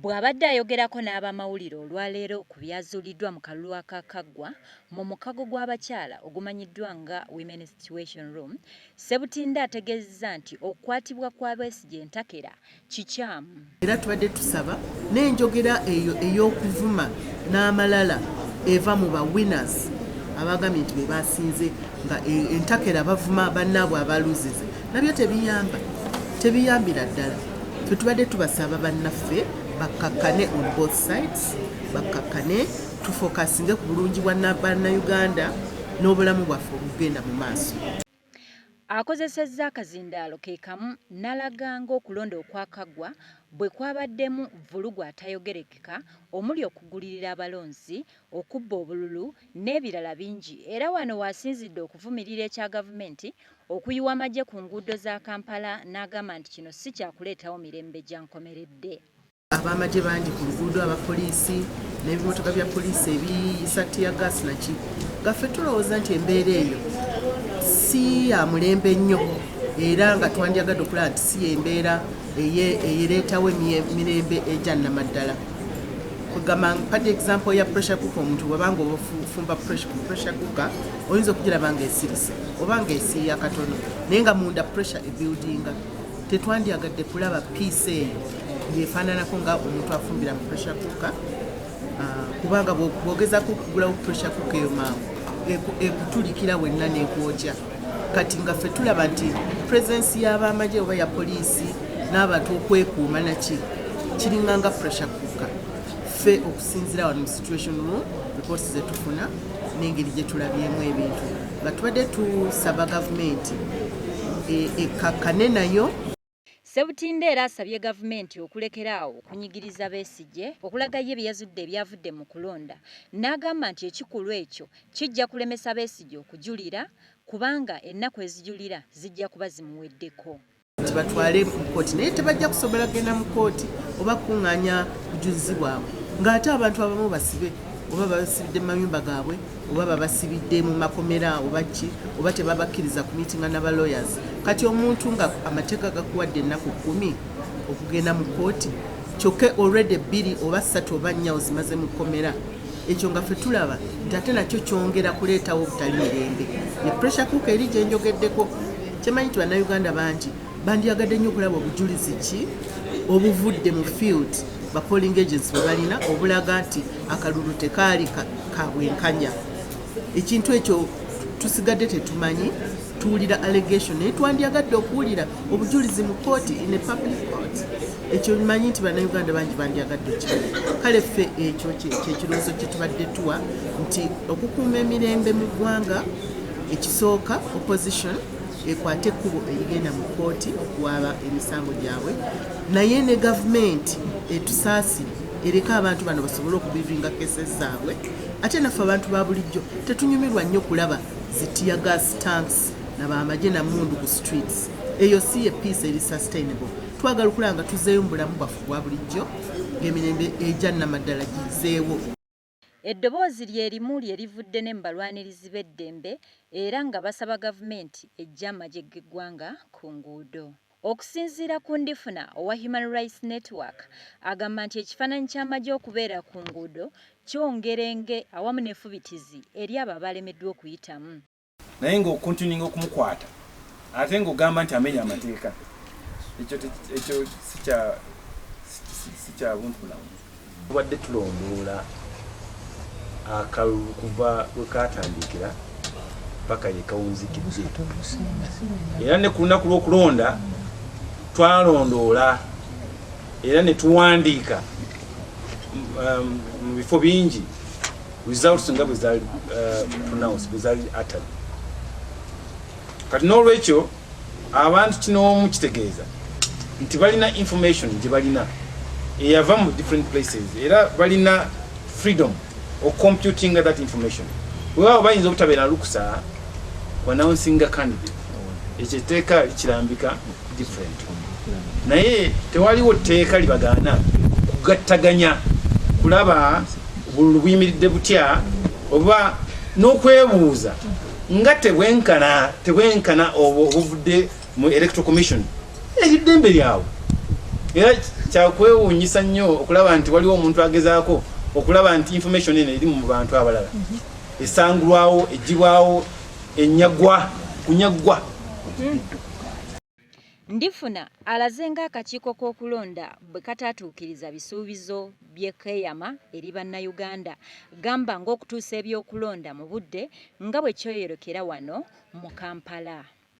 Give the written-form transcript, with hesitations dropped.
Bw'abadde ayogerako n'abamawulire olwaleero ku byazuuliddwa mu kalulu akaakaggwa mu mukago gw'abakyala ogumanyiddwa nga Women's Situation Room, Ssebutinde ategeezezza nti okukwatibwa kwa Besigye Ntakera kikyamu. Era tubadde tusaba n'enjogera eyo ey'okuvuma n'amalala eva mu ba winners abagambye nti be basinze nga Ntakera bavuma bannaabwe abaluzize nabyo tebiyambira ddala. Ffe tubadde tubasaba bannaffe bakkakkane on both sides, bakkakkane tufokasinge ku bulungi bwa Bannayuganda n'obulamu bwaffe obugenda mu maaso. Akozesezza akazindaalo ke kamu n'alaga ng'okulonda okwakaggwa bwe kwabaddemu vulugu atayogerekeka omuli okugulirira abalonzi, okubba obululu n'ebirala bingi, era wano waasinzidde okuvumirira ekya gavumenti okuyiwa amagye ku nguudo za Kampala n'agamba nti kino si kyakuleetawo mirembe gya nkomeredde. Abamagye bangi ku luguudo, abapoliisi n'ebimotoka bya poliisi ebiyisa tiyagasi naki gaffe tulowooza nti embeera eyo si ya mulembe nnyo era nga twandyagadde okulaba nti si embeera eyereetawo emirembe egya nnamaddala. Kugamba mpadde example ya pressure cooker, omuntu bwabanga obufumba pressure cooker oyinza okugiraba nga esirise oba nga esiiya katono naye nga munda pressure ebuildinga. Tetwandyagadde kulaba piisi eyo yefaananako nga omuntu afumbira mu pressure cooker kubanga bwogezako okugulawo pressure cooker eyo mangu ekutulikira wenna n'ekwokya. Kati nga ffe tulaba nti presence y'abamagye oba ya poliisi n'abantu okwekuuma naki kiringa nga pressure cooker. Ffe okusinzira wano mu situation room reports ze tufuna n'engeri gye tulabyemu ebintu nga tubadde tusaba gavumenti ekkakkane nayo. Ssebutinde era asabye gavumenti okulekeraawo okunyigiriza Besigye okulagayo ebyazudde ebyavudde mu kulonda, n'agamba nti ekikulu ekyo kijja kulemesa Besigye okujulira kubanga ennaku ezijulira zijja kuba zimuweddeko. Batwale mu kkooti naye tebajja kusobola kugenda mu kkooti oba kukuŋŋaanya bujulizi bwabwe ng'ate abantu abamu basibe oba babasibidde mu mayumba gaabwe oba babasibidde mu makomera oba ki oba tebabakkiriza ku miitinga n'aba lawyers. Kati omuntu nga amateeka gakuwadde ennaku 10 okugenda mu kkooti kyokka already 2 oba 3 oba 4 ozimaze mu kkomera, ekyo nga ffe tulaba nti ate nakyo kyongera kuleetawo obutali mirembe. Ne pressure cooker eri gye njogeddeko kyemanyi nti Bannayuganda bangi bandyagadde nnyo okulaba obujulizi ki obuvudde mu field ba polling agents bwe balina obulaga nti akalulu tekaali kabwenkanya. Ekintu ekyo tusigadde tetumanyi, tuwulira allegation naye twandyagadde okuwulira obujulizi mu kooti in a public court. Ekyo bimanyi nti Bannayuganda bangi bandyagadde kino. Kale ffe ekyo kyekirowoozo kye tubadde tuwa nti okukuuma emirembe mu ggwanga ekisooka opposition ekwate ekkubo erigenda mu kkooti okuwaaba emisango gyabwe, naye ne gavumenti etusaasi ereka abantu bano basobole okubivinga cases zaabwe. Ate naffe abantu ba bulijjo tetunyumirwa nnyo kulaba zitiya gas tanks n'abamagye nammundu ku streets. Eyo si ye peace eri sustainable. Twagala okulaba nga tuzeeyo mu bulamu bwaffe bwa bulijjo ng'emirembe egya nnamaddala gizeewo. Eddoboozi lyerimu lyerivudde ne mu balwanirizi b'eddembe era nga basaba gavumenti ejja amagye g'eggwanga ku nguudo. Okusinziira ku ndifuna owa Human Rights Network agamba nti ekifaananyi ky'amagye okubeera ku nguudo kyongerenge awamu n'effubitizi eri abo abalemeddwa okuyitamu. Naye ng'okuntuninga okumukwata ate ng'ogamba nti amenya amateeka, ekyo si kya buntu bulamu. Tubadde tulondoola akalulu kuva we kaatandikira paka ye kawunzikidde, era ne ku lunaku lw'okulonda twalondoola era ne tuwandiika mu bifo bingi results nga bwe zaali pronounced, bwe zaali uttered. Kati n'olwekyo abantu kino mukitegeeza nti balina information gye balina eyava mu different places era balina freedom of computing that information. Weewaawo bayinza obutabeera lukusa announcing a candidate, ekyo etteeka kirambika different, naye tewaliwo tteeka libagaana kugattaganya kulaba obululu buyimiridde butya oba n'okwebuuza nga tebwenkana obuvudde mu electoral commission. Eddembe lyawe era kyakwewuunyisa nnyo okulaba nti waliwo omuntu agezaako okulaba nti information eno eri mu bantu abalala esangulwawo egibwawo ennyagwa kunyaggwa. Ndifuna alaze ng'akakiiko k'okulonda bwe kataatuukiriza bisuubizo by'ekeeyama eri bannayuganda gamba ng'okutuusa ebyokulonda mu budde nga bwe kyoyolekera wano mu Kampala.